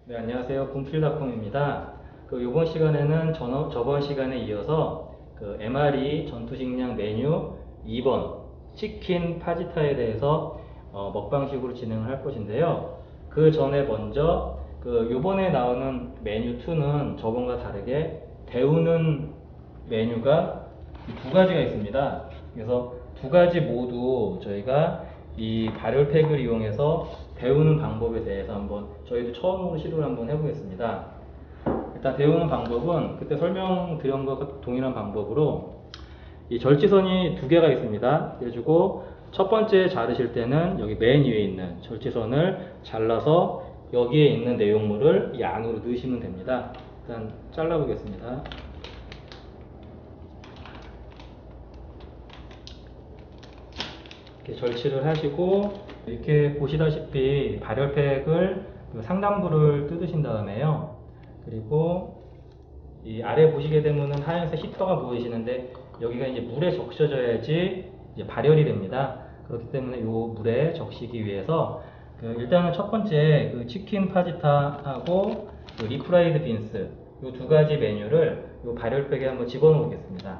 네, 안녕하세요. 군필닷컴입니다. 이번 시간에는 저번 시간에 이어서 MRE 전투식량 메뉴 2번 치킨 파지타에 대해서 먹방식으로 진행을 할 것인데요. 그 전에 먼저 요번에 나오는 메뉴 2는 저번과 다르게 데우는 메뉴가 두 가지가 있습니다. 그래서 두 가지 모두 저희가 이 발열팩을 이용해서 데우는 방법에 대해서 한번 저희도 처음으로 시도를 한번 해보겠습니다. 일단 데우는 방법은 그때 설명드린 것과 동일한 방법으로 이 절지선이 두 개가 있습니다. 그래가지고 첫 번째 자르실 때는 여기 맨 위에 있는 절지선을 잘라서 여기에 있는 내용물을 이 안으로 넣으시면 됩니다. 일단 잘라보겠습니다. 이렇게 절치를 하시고 이렇게 보시다시피 발열팩을 상단부를 뜯으신 다음에요. 그리고 이 아래 보시게 되면은 하얀색 히터가 보이시는데 여기가 이제 물에 적셔져야지 이제 발열이 됩니다. 그렇기 때문에 이 물에 적시기 위해서 일단은 첫 번째 치킨 파지타하고 리프라이드 빈스 이 두 가지 메뉴를 이 발열팩에 한번 집어넣겠습니다.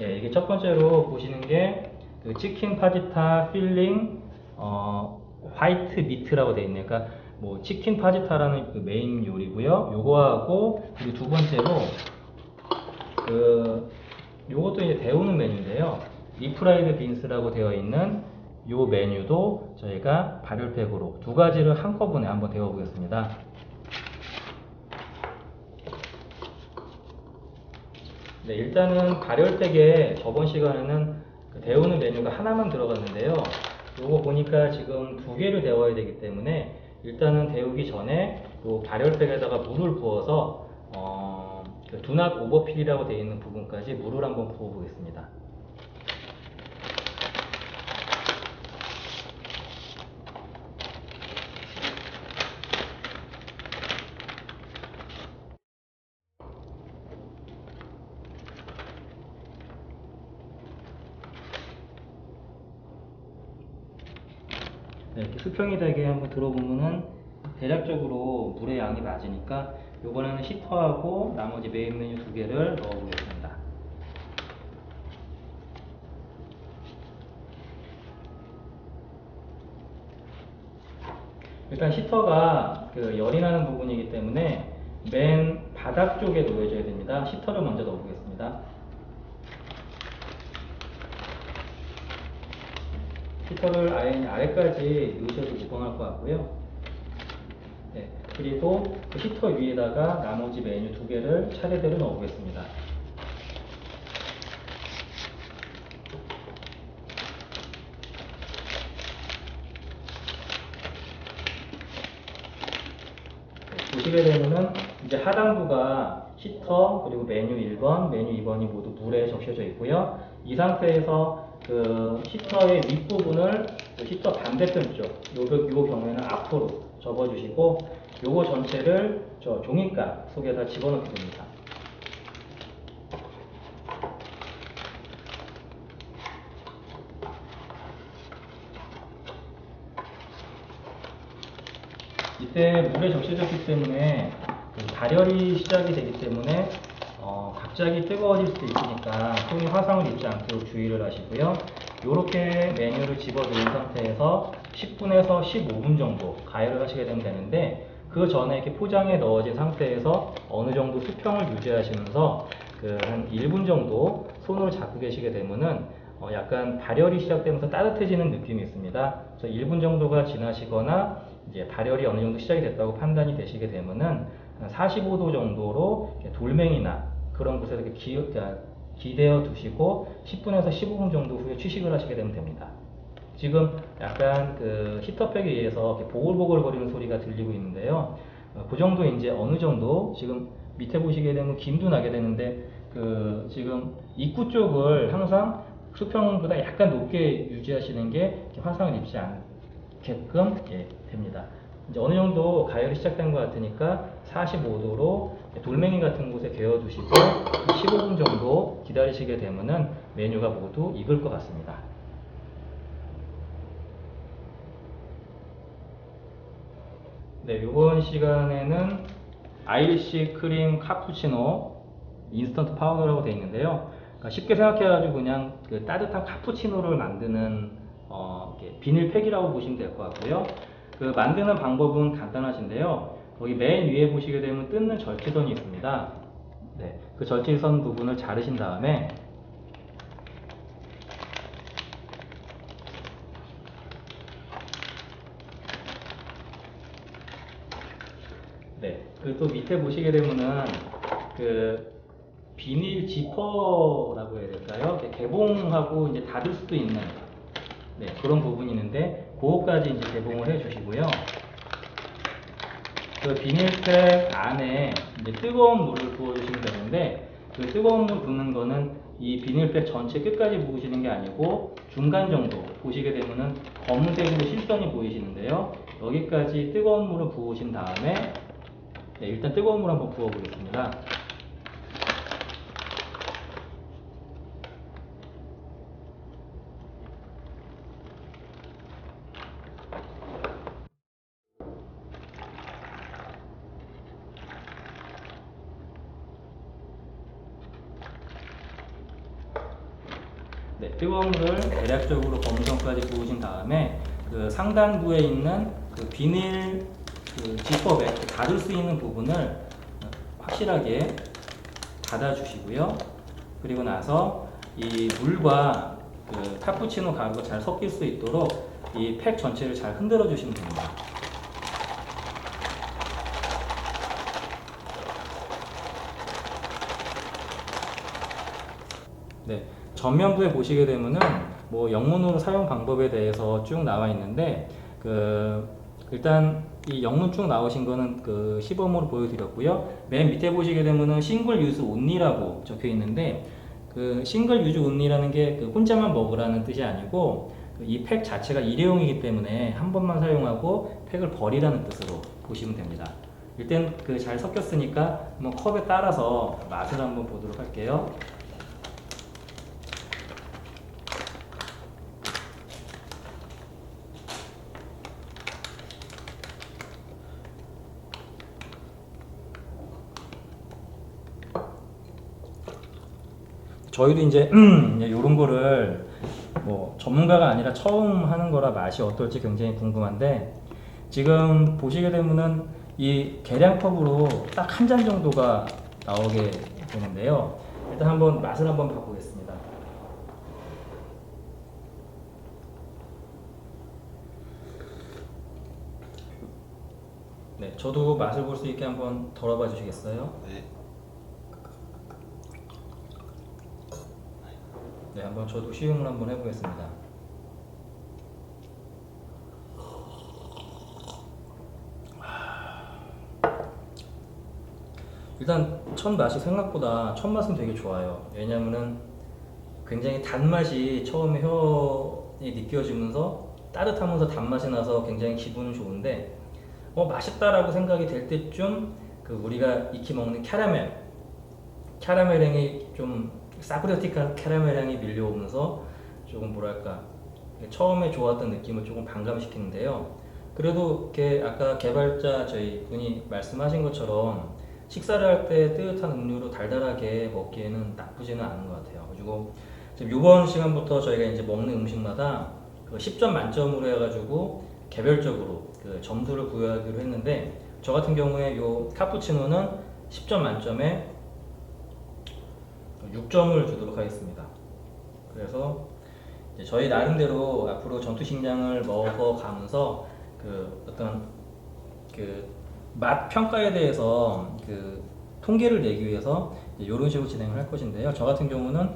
예, 이게 첫 번째로 보시는 게 치킨 파지타 필링 화이트 미트라고 되어 있네요. 그러니까 뭐 치킨 파지타라는 메인 요리고요. 요거하고 그리고 두 번째로 요것도 이제 데우는 메뉴인데요. 리프라이드 빈스라고 되어 있는 요 메뉴도 저희가 발열팩으로 두 가지를 한꺼번에 한번 데워 보겠습니다. 네, 일단은 발열팩에 저번 시간에는 데우는 메뉴가 하나만 들어갔는데요. 요거 보니까 지금 두 개를 데워야 되기 때문에 일단은 데우기 전에 요 발열팩에다가 물을 부어서 두낫 오버필이라고 되어 있는 부분까지 물을 한번 부어 보겠습니다. 네, 이렇게 수평이 되게 한번 들어보면은 대략적으로 물의 양이 맞으니까 이번에는 히터하고 나머지 메인 메뉴 두 개를 넣어 보겠습니다. 일단 히터가 열이 나는 부분이기 때문에 맨 바닥 쪽에 놓여져야 됩니다. 히터를 먼저 넣어 보겠습니다. 히터를 아래까지 넣으셔도 무방할 것 같고요. 네, 그리고 그 히터 위에다가 나머지 메뉴 두 개를 차례대로 넣어 보겠습니다. 보시게 되면은 이제 하단부가 히터 그리고 메뉴 1번, 메뉴 2번이 모두 물에 적셔져 있고요. 이 상태에서 히터의 윗부분을 히터 반대편 쪽, 요 경우에는 앞으로 접어주시고 요거 전체를 저 종이가 속에다 집어넣게 됩니다. 이때 물에 적셔졌기 때문에 발열이 시작이 되기 때문에 갑자기 뜨거워질 수도 있으니까 손이 화상을 입지 않도록 주의를 하시고요. 이렇게 메뉴를 집어넣은 상태에서 10분에서 15분 정도 가열을 하시게 되면 되는데 그 전에 이렇게 포장에 넣어진 상태에서 어느 정도 수평을 유지하시면서 한 1분 정도 손으로 잡고 계시게 되면은 약간 발열이 시작되면서 따뜻해지는 느낌이 있습니다. 그래서 1분 정도가 지나시거나 이제 발열이 어느 정도 시작이 됐다고 판단이 되시게 되면은 45도 정도로 돌멩이나 그런 곳에 이렇게 기대어 두시고 10분에서 15분 정도 후에 취식을 하시게 되면 됩니다. 지금 약간 히터팩에 의해서 보글보글 거리는 소리가 들리고 있는데요. 그 정도 이제 어느 정도 지금 밑에 보시게 되면 김도 나게 되는데 지금 입구 쪽을 항상 수평보다 약간 높게 유지하시는 게 화상을 입지 않게끔 됩니다. 이제 어느 정도 가열이 시작된 것 같으니까 45도로 돌멩이 같은 곳에 개어두시고 15분 정도 기다리시게 되면은 메뉴가 모두 익을 것 같습니다. 네, 이번 시간에는 아이리시 크림 카푸치노 인스턴트 파우더라고 되어 있는데요. 그러니까 쉽게 생각해가지고 그냥 그 따뜻한 카푸치노를 만드는 이렇게 비닐팩이라고 보시면 될 것 같고요. 그 만드는 방법은 간단하신데요. 거기 맨 위에 보시게 되면 뜯는 절취선이 있습니다. 네, 그 절취선 부분을 자르신 다음에 네, 그 또 밑에 보시게 되면은 그 비닐 지퍼라고 해야 될까요? 개봉하고 이제 닫을 수도 있는 네, 그런 부분이 있는데 그거까지 이제 개봉을 해 주시고요. 그 비닐팩 안에 이제 뜨거운 물을 부어 주시면 되는데 그 뜨거운 물 붓는 거는 이 비닐팩 전체 끝까지 부으시는 게 아니고 중간 정도 보시게 되면은 검은색으로 실선이 보이시는데요. 여기까지 뜨거운 물을 부으신 다음에 네, 일단 뜨거운 물 한번 부어 보겠습니다. 네, 뜨거운 물을 대략적으로 범선까지 부으신 다음에 그 상단부에 있는 그 비닐 그 지퍼백 닫을 수 있는 부분을 확실하게 닫아 주시고요. 그리고 나서 이 물과 그 카푸치노 가루가 잘 섞일 수 있도록 이 팩 전체를 잘 흔들어 주시면 됩니다. 네, 전면부에 보시게 되면은 뭐 영문으로 사용 방법에 대해서 쭉 나와 있는데 일단 이 영문 쭉 나오신 거는 그 시범으로 보여드렸고요. 맨 밑에 보시게 되면은 싱글 유즈 온리라고 적혀 있는데 그 싱글 유즈 온리라는 게 그 혼자만 먹으라는 뜻이 아니고 이 팩 자체가 일회용이기 때문에 한 번만 사용하고 팩을 버리라는 뜻으로 보시면 됩니다. 일단 그 잘 섞였으니까 한번 컵에 따라서 맛을 한번 보도록 할게요. 저희도 이제 이런 거를 뭐 전문가가 아니라 처음 하는 거라 맛이 어떨지 굉장히 궁금한데 지금 보시게 되면은 이 계량컵으로 딱 한 잔 정도가 나오게 되는데요. 일단 한번 맛을 한번 봐보겠습니다. 네, 저도 맛을 볼 수 있게 한번 덜어봐 주시겠어요? 네. 네, 한번 저도 시음을 한번 해보겠습니다. 일단 첫 맛이 생각보다 첫 맛은 되게 좋아요. 왜냐면은 굉장히 단맛이 처음에 혀에 느껴지면서 따뜻하면서 단맛이 나서 굉장히 기분은 좋은데 맛있다라고 생각이 될 때쯤 그 우리가 익히 먹는 캐러멜 향이 좀 사브레틱한 캐러멜 향이 밀려오면서 조금 뭐랄까 처음에 좋았던 느낌을 조금 반감시키는데요. 그래도 이렇게 아까 개발자 저희 분이 말씀하신 것처럼 식사를 할 때 뜨뜻한 음료로 달달하게 먹기에는 나쁘지는 않은 것 같아요. 그리고 지금 이번 시간부터 저희가 이제 먹는 음식마다 그 10점 만점으로 해가지고 개별적으로 그 점수를 부여하기로 했는데 저 같은 경우에 요 카푸치노는 10점 만점에 6점을 주도록 하겠습니다. 그래서 이제 저희 나름대로 앞으로 전투식량을 먹어가면서 그 어떤 그 맛 평가에 대해서 그 통계를 내기 위해서 이런 식으로 진행을 할 것인데요. 저 같은 경우는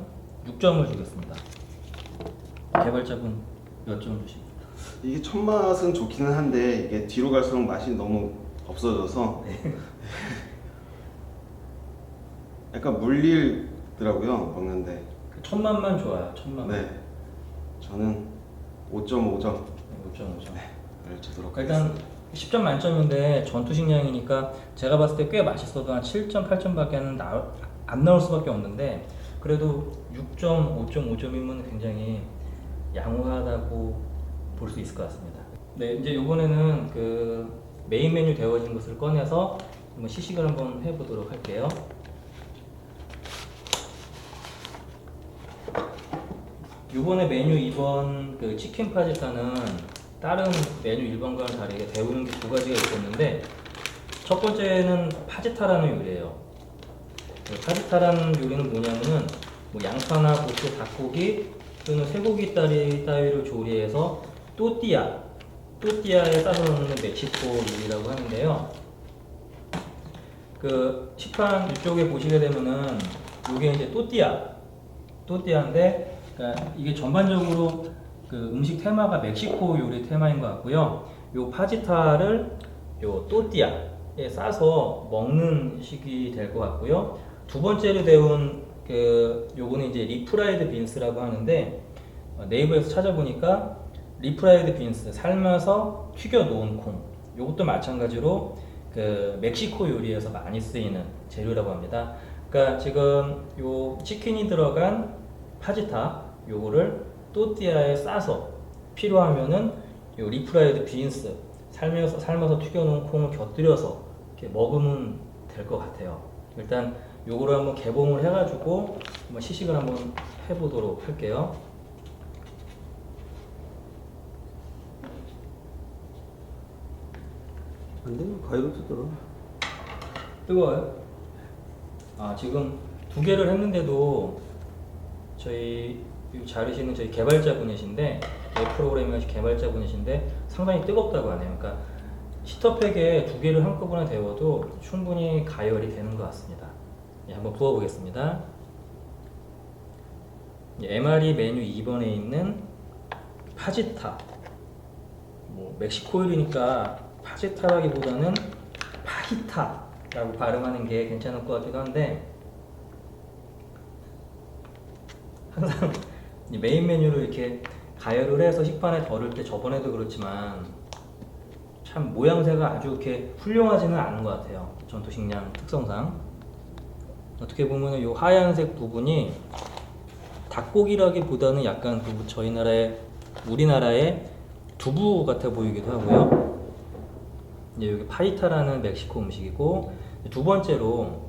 6점을 주겠습니다. 개발자분 몇 점 주십니까? 이게 첫 맛은 좋기는 한데 이게 뒤로 갈수록 맛이 너무 없어져서 네. 약간 물리더라고요 먹는데. 첫 맛만 좋아요. 첫 맛만. 네. 저는 5.5점 5.5점. 을 주도록 일단 하겠습니다. 10점 만점인데 전투식량이니까 제가 봤을 때 꽤 맛있어도 한 7점, 8점밖에 안 나올 수밖에 없는데 그래도 6점, 5.5점이면 굉장히 양호하다고 볼 수 있을 것 같습니다. 네, 이제 이번에는 그 메인 메뉴 되어진 것을 꺼내서 한번 시식을 한번 해보도록 할게요. 이번에 메뉴 2번 그 치킨 파지타는 다른 메뉴 1번과는 다르게 데우는 게 두 가지가 있었는데, 첫 번째는 파지타라는 요리예요. 파지타라는 요리는 뭐냐면은 뭐 양파나 고추, 닭고기 또는 쇠고기 따위를 조리해서 또띠아에 싸서 넣는 멕시코 요리라고 하는데요. 그 식판 이쪽에 보시게 되면은 이게 이제 또띠아인데, 그러니까 이게 전반적으로 그 음식 테마가 멕시코 요리 테마인 것 같고요. 요 파지타를 요 또띠아에 싸서 먹는 식이 될 것 같고요. 두 번째로 데운 요거는 이제 리프라이드 빈스라고 하는데, 네이버에서 찾아보니까 리프라이드 빈스, 삶아서 튀겨 놓은 콩, 요것도 마찬가지로 그 멕시코 요리에서 많이 쓰이는 재료라고 합니다. 그러니까 지금 요 치킨이 들어간 파지타 요거를 또띠아에 싸서 필요하면은 요 리프라이드 빈스, 삶아서 튀겨 놓은 콩을 곁들여서 이렇게 먹으면 될 것 같아요. 일단 요거를 한번 개봉을 해가지고 한번 시식을 한번 해보도록 할게요. 안 되면 가위로 뜯더라. 뜨거워요? 아, 지금 두 개를 했는데도 저희 자르시는 저희 개발자분이신데, 웹 프로그래밍 개발자분이신데 상당히 뜨겁다고 하네요. 그러니까 히터팩에 두 개를 한꺼번에 데워도 충분히 가열이 되는 것 같습니다. 예, 한번 부어보겠습니다. MRE 메뉴 2번에 있는 파지타, 뭐 멕시코 요리니까 파지타라기보다는 파히타라고 발음하는 게 괜찮을 것 같기도 한데, 항상 이 메인 메뉴를 이렇게 가열을 해서 식판에 덜을 때 저번에도 그렇지만 참 모양새가 아주 이렇게 훌륭하지는 않은 것 같아요. 전투식량 특성상. 어떻게 보면 이 하얀색 부분이 닭고기라기보다는 약간 우리나라의 두부 같아 보이기도 하고요. 이제 여기 파이타라는 멕시코 음식이고, 두 번째로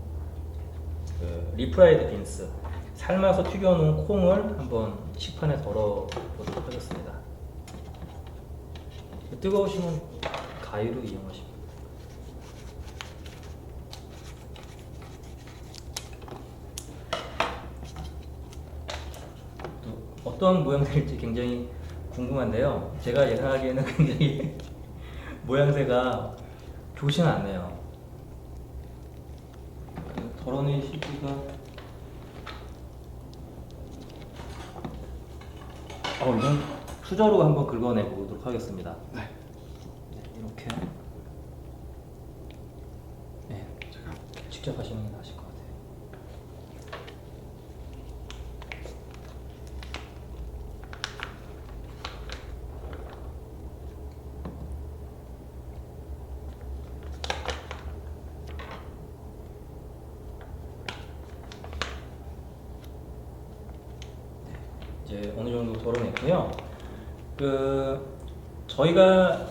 리프라이드 빈스, 삶아서 튀겨놓은 콩을 한번 식판에 덜어보도록 하겠습니다. 뜨거우시면 가위로 이용하시면. 어떤 모양새일지 굉장히 궁금한데요. 제가 예상하기에는 굉장히 모양새가 좋지는 않네요. 덜어낸 시기가 이건 수저로 한번 긁어내 보도록 하겠습니다. 네. 이렇게. 네, 제가 직접 하시는 게 나으실 것 같아요. 이제 어느 정도 덜어냈고요. 저희가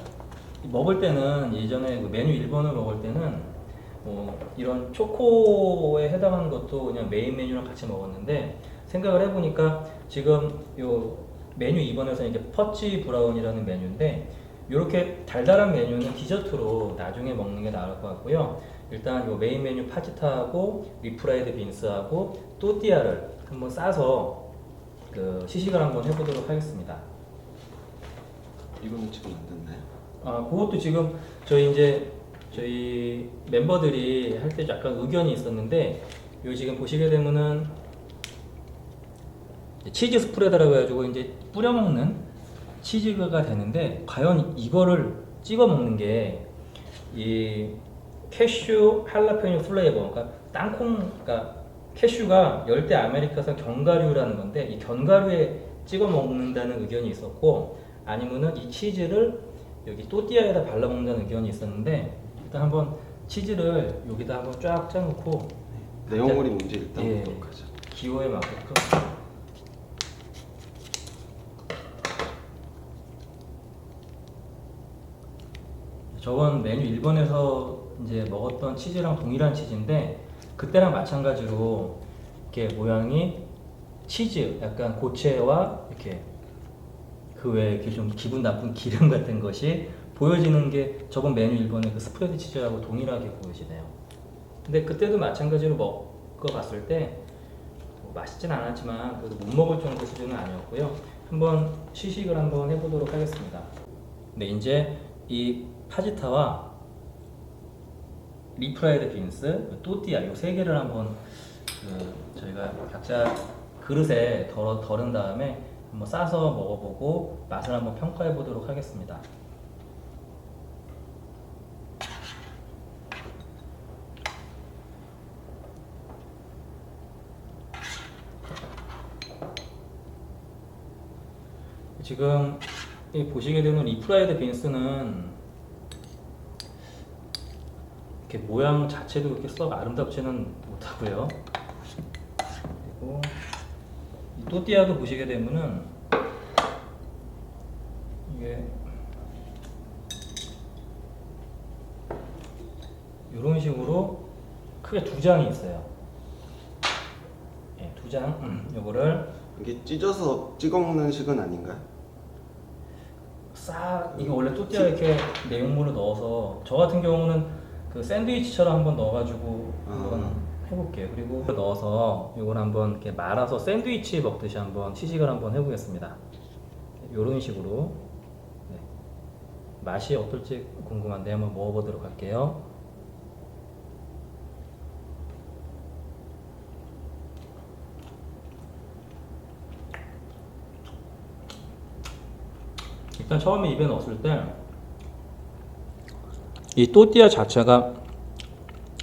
먹을 때는 예전에 메뉴 1번을 먹을 때는 이런 초코에 해당하는 것도 그냥 메인 메뉴랑 같이 먹었는데, 생각을 해보니까 지금 요 메뉴 2번에서 이제 퍼치 브라운이라는 메뉴인데, 이렇게 달달한 메뉴는 디저트로 나중에 먹는 게 나을 것 같고요. 일단 요 메인 메뉴 파지타하고 리프라이드 빈스하고 또띠아를 한번 싸서 시식을 한번 해보도록 하겠습니다. 이거는 지금 안 됐나요? 아, 그것도 지금 저희 멤버들이 할 때 약간 의견이 있었는데, 요 지금 보시게 되면은 치즈 스프레드라고 해가지고 이제 뿌려 먹는 치즈가 되는데, 과연 이거를 찍어 먹는 게 이 캐슈 할라페뇨 플레이버, 그러니까 그러니까 캐슈가 열대 아메리카산 견과류라는 건데, 이 견과류에 찍어 먹는다는 의견이 있었고, 아니면은 이 치즈를 여기 또띠아에다 발라 먹는다는 의견이 있었는데, 일단 한번 치즈를 여기다 한번 쫙 짜놓고 내용물이 뭔지 일단 예, 보도록 하죠. 기호에 맞게끔 저건 메뉴 1번에서 이제 먹었던 치즈랑 동일한 치즈인데 그때랑 마찬가지로 이렇게 모양이 치즈, 약간 고체와 이렇게 그 외에 이렇게 좀 기분 나쁜 기름 같은 것이 보여지는 게 저번 메뉴 1번의 그 스프레드 치즈하고 동일하게 보여지네요. 근데 그때도 마찬가지로 먹어봤을 때 맛있진 않았지만 그래도 못 먹을 정도 수준은 아니었고요. 한번 시식을 한번 해보도록 하겠습니다. 네, 이제 이 파지타와 리프라이드 빈스, 또띠아 이 세 개를 한번 저희가 각자 그릇에 덜은 다음에 한번 싸서 먹어보고 맛을 한번 평가해 보도록 하겠습니다. 지금 이 보시게 되는 리프라이드 빈스는 이렇게 모양 자체도 그렇게 썩 아름답지는 못하고요. 그리고 이 또띠아도 보시게 되면은 이게 이런 식으로 크게 두 장이 있어요. 두 장. 요거를 이게 찢어서 찍어 먹는 식은 아닌가요? 이게 원래 또띠아 이렇게 내용물을 넣어서 저 같은 경우는 그 샌드위치처럼 한번 넣어가지고 한번 해볼게요. 그리고 넣어서 이걸 한번 이렇게 말아서 샌드위치 먹듯이 한번 시식을 한번 해보겠습니다. 이런 식으로 네. 맛이 어떨지 궁금한데 한번 먹어보도록 할게요. 일단 처음에 입에 넣었을 때 이 또띠아 자체가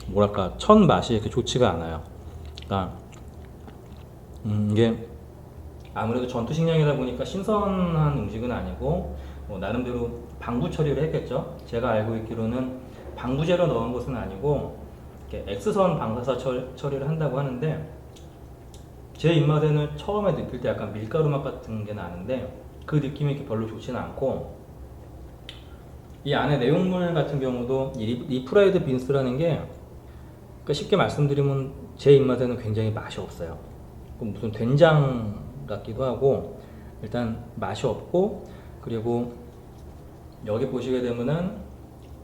뭐랄까 첫 맛이 이렇게 좋지가 않아요. 그러니까 이게 아무래도 전투 식량이다 보니까 신선한 음식은 아니고 나름대로 방부 처리를 했겠죠. 제가 알고 있기로는 방부제로 넣은 것은 아니고 이렇게 X선 방사선 처리를 한다고 하는데 제 입맛에는 처음에 느낄 때 약간 밀가루 맛 같은 게 나는데 그 느낌이 이렇게 별로 좋지는 않고 이 안에 내용물 같은 경우도 이 리프라이드 빈스라는 게 그러니까 쉽게 말씀드리면 제 입맛에는 굉장히 맛이 없어요. 무슨 된장 같기도 하고 일단 맛이 없고 그리고 여기 보시게 되면은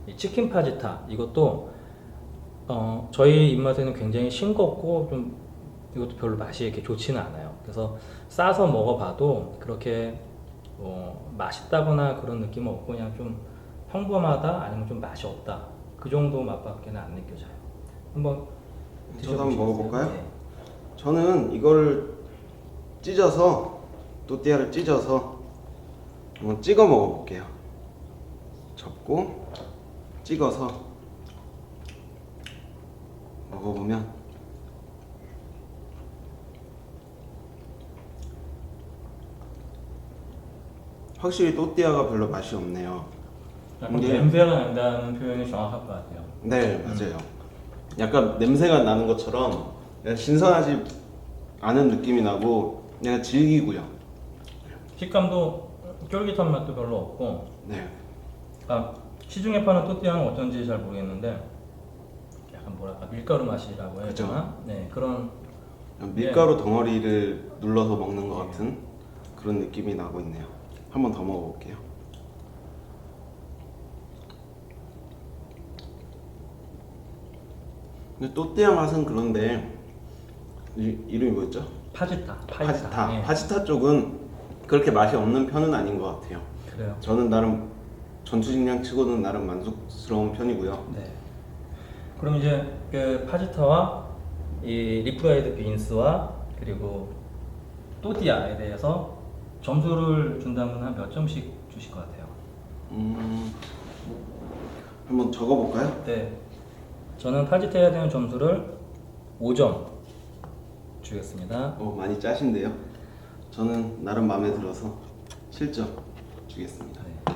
이 치킨 파지타 이것도 저희 입맛에는 굉장히 싱겁고 좀 이것도 별로 맛이 이렇게 좋지는 않아요. 그래서 싸서 먹어봐도 그렇게 맛있다거나 그런 느낌은 없고 그냥 좀 평범하다 아니면 좀 맛이 없다 그 정도 맛밖에는 안 느껴져요. 한번 저도 한번 먹어볼까요? 네. 저는 이걸 찢어서 또띠아를 찢어서 한번 찍어 먹어볼게요. 접고 찍어서 먹어보면 확실히 또띠아가 별로 맛이 없네요. 약간 냄새가 난다는 표현이 정확할 것 같아요. 네, 맞아요. 약간 냄새가 나는 것처럼 그냥 신선하지 않은 느낌이 나고 그냥 질기고요. 식감도 쫄깃한 맛도 별로 없고 네. 시중에 파는 또띠아는 어쩐지 잘 모르겠는데 약간 뭐랄까 밀가루 맛이라고 해야 되나? 네, 그런 밀가루 덩어리를 눌러서 먹는 것 같은 그런 느낌이 나고 있네요. 한 번 더 먹어볼게요. 근데 또띠아 맛은 그런데 이름이 뭐였죠? 파지타. 파지타. 네. 파지타 쪽은 그렇게 맛이 없는 편은 아닌 것 같아요. 그래요. 저는 나름 전투식량 치고는 나름 만족스러운 편이고요. 네. 그럼 이제 그 파지타와 이 리프라이드 빈스와 그리고 또띠아에 대해서 점수를 준다면 한 몇 점씩 주실 것 같아요? 한번 적어볼까요? 네. 저는 파지타에 대한 점수를 5점 주겠습니다. 많이 짜신데요. 저는 나름 마음에 들어서 7점 주겠습니다. 네.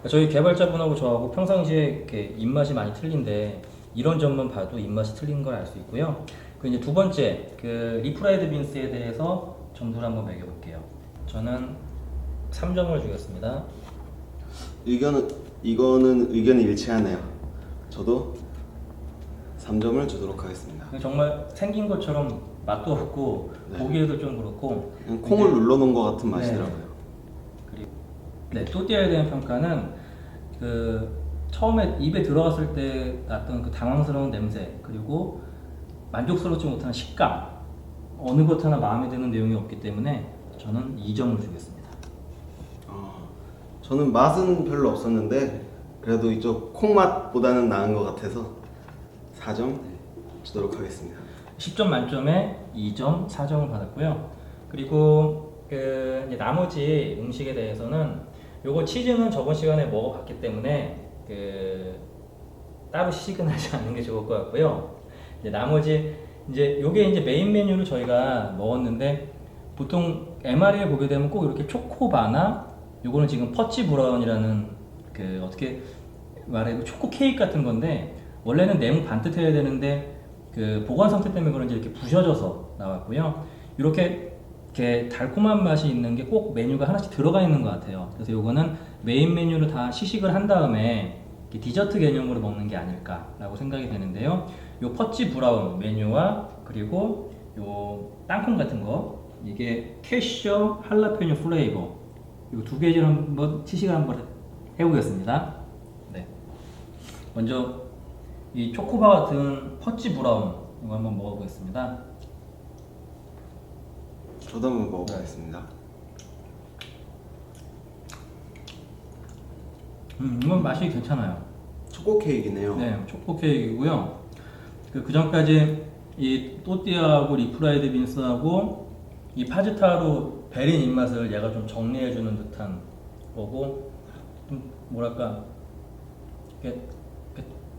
저희 개발자분하고 저하고 평상시에 이렇게 입맛이 많이 틀린데 이런 점만 봐도 입맛이 틀린 걸 알 수 있고요. 그 이제 두 번째 그 리프라이드 빈스에 대해서 점수를 한번 매겨볼게요. 저는 3점을 주겠습니다. 의견은 이거는 의견이 일치하네요. 저도 3점을 주도록 하겠습니다. 정말 생긴 것처럼 맛도 없고 네. 보기에도 좀 그렇고 그냥 콩을 눌러놓은 것 같은 맛이더라고요. 그리고 네, 또띠아에 대한 평가는 그 처음에 입에 들어갔을 때 났던 그 당황스러운 냄새 그리고 만족스럽지 못한 식감 어느 것 하나 마음에 드는 내용이 없기 때문에 저는 2점을 주겠습니다. 저는 맛은 별로 없었는데 그래도 이쪽 콩 맛보다는 나은 것 같아서 4점 주도록 하겠습니다. 10점 만점에 2점, 4점을 받았고요. 그리고 그 이제 나머지 음식에 대해서는 요거 치즈는 저번 시간에 먹어봤기 때문에 그 따로 시식은 하지 않는 게 좋을 것 같고요. 이제 나머지 이제 요게 이제 메인 메뉴를 저희가 먹었는데 보통 MRE에 보게 되면 꼭 이렇게 초코바나 요거는 지금 퍼치 브라운이라는 그 어떻게 말해도 초코 케이크 같은 건데 원래는 내용 반듯해야 되는데 그 보관 상태 때문에 그런지 이렇게 부셔져서 나왔고요. 이렇게 달콤한 맛이 있는 게 꼭 메뉴가 하나씩 들어가 있는 것 같아요. 그래서 요거는 메인 메뉴를 다 시식을 한 다음에 디저트 개념으로 먹는 게 아닐까라고 생각이 되는데요. 요 퍼치 브라운 메뉴와 그리고 요 땅콩 같은 거 이게 캐셔 할라페뇨 플레이버 요 두 개를 한번 시식을 한번 해보겠습니다. 네. 먼저 이 초코바 같은 퍼치 브라운 이거 한번 먹어보겠습니다. 저도 한번 먹어보겠습니다. 이건 맛이 괜찮아요. 초코 케이크네요. 네, 초코 케이크고요. 그 전까지 이 또띠아하고 리프라이드 빈스하고 이 파지타로 베린 입맛을 얘가 좀 정리해주는 듯한 거고, 좀 뭐랄까 이렇게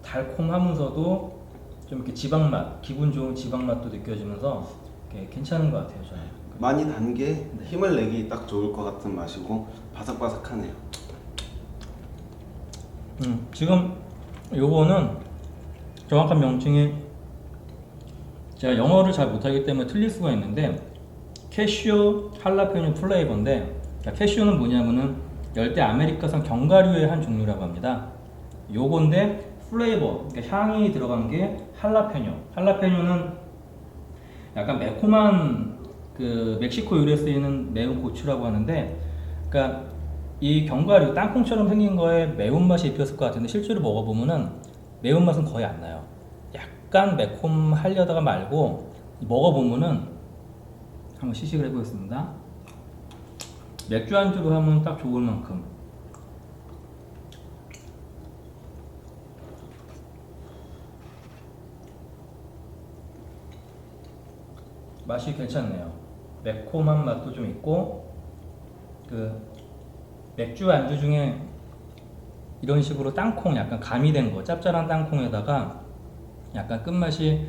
달콤하면서도 좀 이렇게 지방 맛, 기분 좋은 지방 맛도 느껴지면서 괜찮은 것 같아요, 저는. 많이 단 게 힘을 내기 딱 좋을 것 같은 맛이고 바삭바삭하네요. 지금 요거는 정확한 명칭이 제가 영어를 잘 못하기 때문에 틀릴 수가 있는데 캐슈 할라페뇨 플레이버인데 캐슈는 뭐냐면은 열대 아메리카산 견과류의 한 종류라고 합니다. 요건데 플레이버, 그러니까 향이 들어간 게 할라페뇨. 할라페뇨는 약간 매콤한 그 멕시코 요리에 쓰이는 매운 고추라고 하는데, 그러니까 이 견과류 땅콩처럼 생긴 거에 매운맛이 입혔을 것 같은데 실제로 먹어보면은 매운맛은 거의 안 나요. 약간 매콤하려다가 말고 먹어보면은 한번 시식을 해보겠습니다. 맥주 안주로 하면 딱 좋을 만큼. 맛이 괜찮네요. 매콤한 맛도 좀 있고 그 맥주 안주 중에 이런 식으로 땅콩 약간 가미된 거 짭짤한 땅콩에다가 약간 끝맛이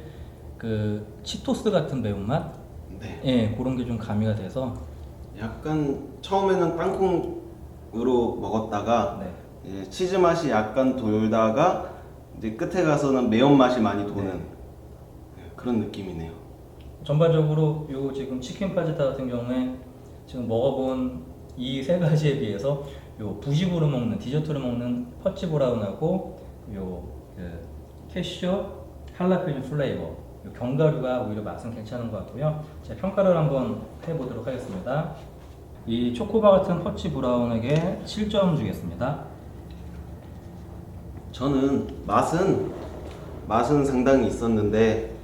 그 치토스 같은 매운맛? 네. 예, 그런 게 좀 가미가 돼서 약간 처음에는 땅콩으로 먹었다가 네. 이제 치즈 맛이 약간 돌다가 이제 끝에 가서는 매운 맛이 많이 도는 그런 느낌이네요. 전반적으로 요 지금 치킨 파지타 같은 경우에 지금 먹어본 이 세 가지에 비해서 요 부식으로 먹는 디저트로 먹는 퍼치 브라운하고 요 그 캐슈 할라페뇨 플레이버 요 견과류가 오히려 맛은 괜찮은 것 같고요. 제가 평가를 한번 해보도록 하겠습니다. 이 초코바 같은 퍼치 브라운에게 7점 주겠습니다. 저는 맛은 상당히 있었는데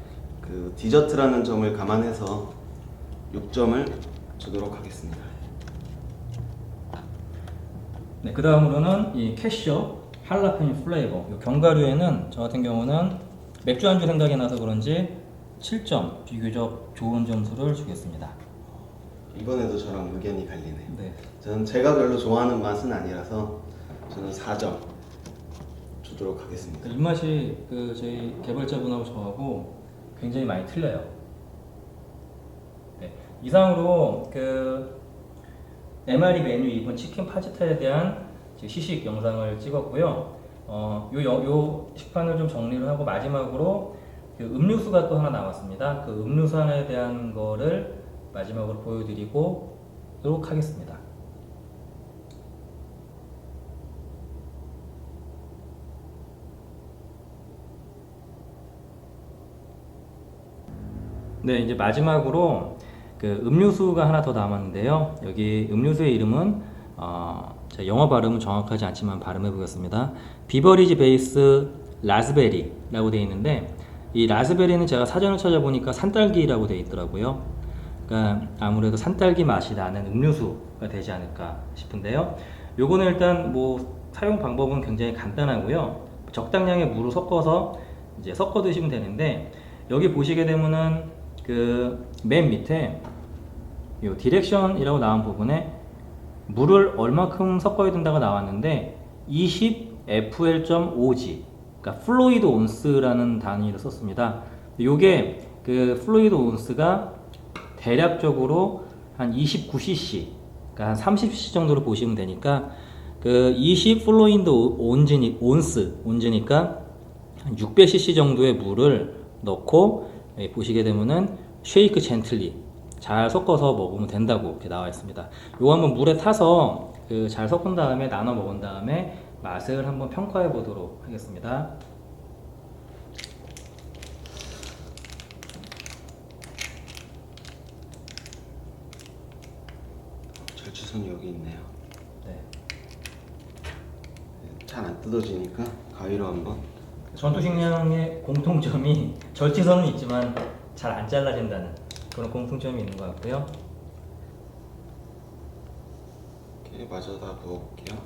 그 디저트라는 점을 감안해서 6점을 주도록 하겠습니다. 네, 그 다음으로는 이 캐셔 할라페뇨 플레이버 요 견과류에는 저 같은 경우는 맥주 안주 생각이 나서 그런지 7점 비교적 좋은 점수를 주겠습니다. 이번에도 저랑 의견이 갈리네요. 네. 저는 제가 별로 좋아하는 맛은 아니라서 저는 4점 주도록 하겠습니다. 입맛이 그 저희 개발자분하고 저하고 굉장히 많이 틀려요. 네. 이상으로 그 MRE 메뉴 이번 치킨 파지타에 대한 시식 영상을 찍었고요. 요 식판을 좀 정리를 하고 마지막으로 그 음료수가 또 하나 나왔습니다. 그 음료수에 대한 거를 마지막으로 보여드리도록 하겠습니다. 네, 이제 마지막으로 그 음료수가 하나 더 남았는데요. 여기 음료수의 이름은 제가 영어 발음은 정확하지 않지만 발음해 보겠습니다. 비버리지 베이스 라즈베리라고 되어 있는데, 이 라즈베리는 제가 사전을 찾아보니까 산딸기라고 되어 있더라고요. 그러니까 아무래도 산딸기 맛이 나는 음료수가 되지 않을까 싶은데요. 요거는 일단 뭐 사용 방법은 굉장히 간단하고요. 적당량의 물을 섞어서 이제 섞어 드시면 되는데, 여기 보시게 되면은 그 맨 밑에 요 디렉션이라고 나온 부분에 물을 얼마큼 섞어야 된다고 나왔는데 20 FL.5G, 그러니까 플로이드 온스라는 단위를 썼습니다. 요게 그 플로이드 온스가 대략적으로 한 29cc, 그러니까 한 30cc 정도로 보시면 되니까, 그 20 플로이드 온즈니까 한 600cc 정도의 물을 넣고, 여기 보시게 되면은 쉐이크 젠틀리 잘 섞어서 먹으면 된다고 이렇게 나와 있습니다. 요거 한번 물에 타서 그 잘 섞은 다음에 나눠 먹은 다음에 맛을 한번 평가해 보도록 하겠습니다. 절취선이 여기 있네요. 네. 잘 안 뜯어지니까 가위로 한번. 전투식량의 공통점이 절지선은 있지만 잘 안 잘라진다는 그런 공통점이 있는 것 같고요. 이렇게 마저다 부어볼게요.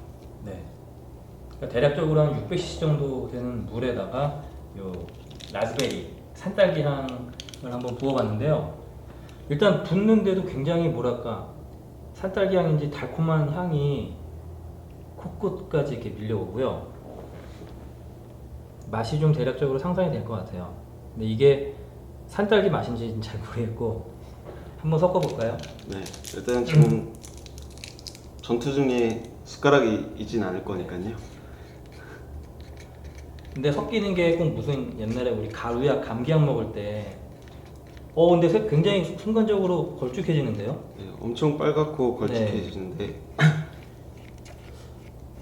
네. 그러니까 대략적으로 한 600cc 정도 되는 물에다가 요 라즈베리 산딸기 향을 한번 부어봤는데요. 일단 붓는데도 굉장히 뭐랄까 산딸기 향인지 달콤한 향이 코끝까지 이렇게 밀려오고요. 맛이 좀 대략적으로 상상이 될 것 같아요. 근데 이게 산딸기 맛인지는 잘 모르겠고 한번 섞어볼까요? 네, 일단 지금 전투 중에 숟가락이 있진 않을 거니까요. 근데 섞이는 게 꼭 무슨 옛날에 우리 가루약, 감기약 먹을 때 근데 굉장히 순간적으로 걸쭉해지는데요? 네, 엄청 빨갛고 걸쭉해지는데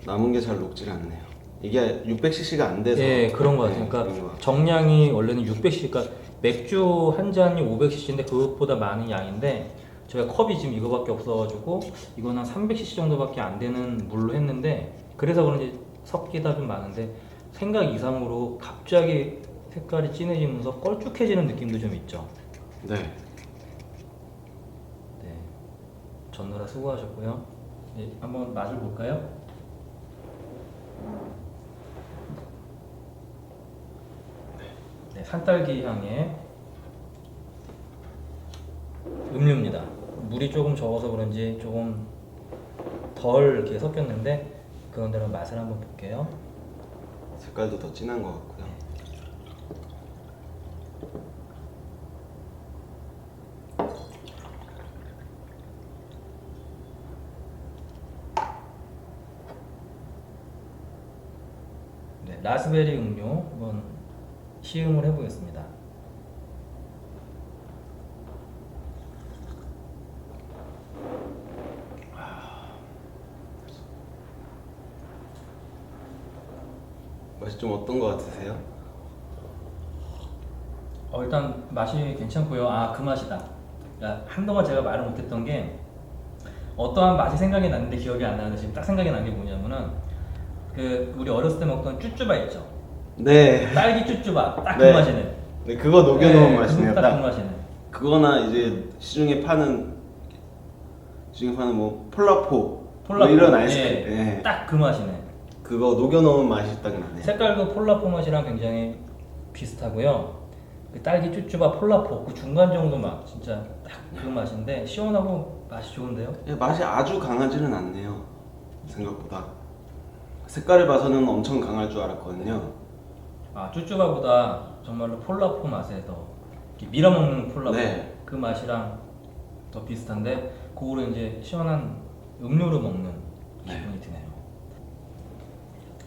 남은 게 잘 녹질 않네요. 이게 600cc가 안 돼서. 네, 그런 것 같아요. 네, 그러니까 그런 것 같아요. 정량이 원래는 600cc, 그러니까 맥주 한 잔이 500cc인데 그것보다 많은 양인데 저희가 컵이 지금 이거밖에 없어가지고 이거는 한 300cc 정도밖에 안 되는 물로 했는데, 그래서 그런지 섞이다 좀 많은데 생각 이상으로 갑자기 색깔이 진해지면서 걸쭉해지는 느낌도 좀 있죠. 네. 네, 전노라 수고하셨고요. 네, 한번 맛을 볼까요? 네, 산딸기 향의 음료입니다. 물이 조금 적어서 그런지 조금 덜 이렇게 섞였는데 그런대로 맛을 한번 볼게요. 색깔도 더 진한 것 같고요. 네, 라스베리 음료 한번 시음을 해보겠습니다. 맛이 좀 어떤 것 같으세요? 일단 맛이 괜찮고요. 그 맛이다. 한동안 제가 말을 못했던 게 어떠한 맛이 생각이 났는데 기억이 안 나는데 지금 딱 생각이 난 게 뭐냐면은 그 우리 어렸을 때 먹던 쭈쭈바 있죠. 네. 딸기 쭈쭈바 딱 그 네. 맛이네. 네, 그거 녹여놓은 맛이네요. 딱그 딱. 맛이네. 그거나 이제 시중에 파는 뭐 폴라포 뭐 이런 아이스크림. 네. 딱 그 맛이네. 그거 녹여놓은 맛이 딱 나네요. 색깔도 폴라포 맛이랑 굉장히 비슷하고요. 그 딸기 쭈쭈바 폴라포 그 중간 정도 맛, 진짜 딱 그 맛인데 시원하고 맛이 좋은데요. 예, 맛이 아주 강하지는 않네요. 생각보다. 색깔을 봐서는 엄청 강할 줄 알았거든요. 쭈쭈바보다 정말로 폴라포 맛에 더 이렇게 밀어먹는 폴라포 네. 그 맛이랑 더 비슷한데 그거를 이제 시원한 음료로 먹는 기분이 드네요.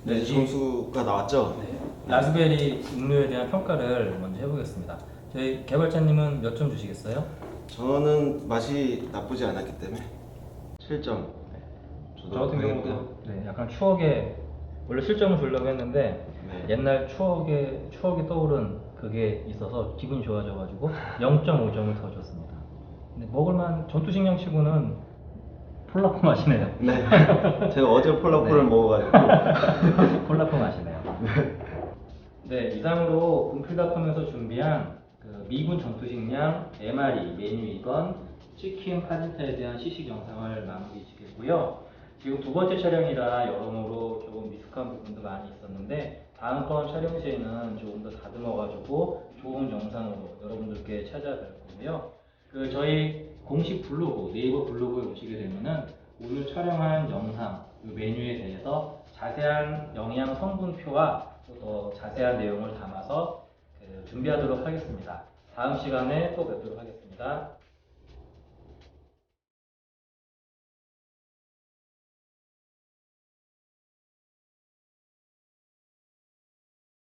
네, 이제 점수가 나왔죠? 네, 라즈베리 음료에 대한 평가를 먼저 해보겠습니다. 저희 개발자님은 몇 점 주시겠어요? 저는 맛이 나쁘지 않았기 때문에 7점. 저 같은 경우도 약간 추억의 원래 실점을 주려고 했는데 네. 옛날 추억이 떠오른 그게 있어서 기분이 좋아져가지고 0.5점을 더 줬습니다. 근데 먹을만 전투식량 치고는 폴라포 맛이네요. 네. 제가 어제 폴라포를 네. 먹어가지고. 폴라포 맛이네요. 네, 이상으로 분필닷컴에서 준비한 그 미군 전투식량 MRE 메뉴 2번 치킨 파진타에 대한 시식 영상을 마무리 짓겠고요. 지금 두 번째 촬영이라 여러모로 조금 미숙한 부분도 많이 있었는데 다음 번 촬영 시에는 조금 더 다듬어가지고 좋은 영상으로 여러분들께 찾아뵐 거고요. 그 저희 공식 블로그, 네이버 블로그에 오시게 되면은 오늘 촬영한 영상, 그 메뉴에 대해서 자세한 영양 성분표와 또 더 자세한 내용을 담아서 준비하도록 하겠습니다. 다음 시간에 또 뵙도록 하겠습니다.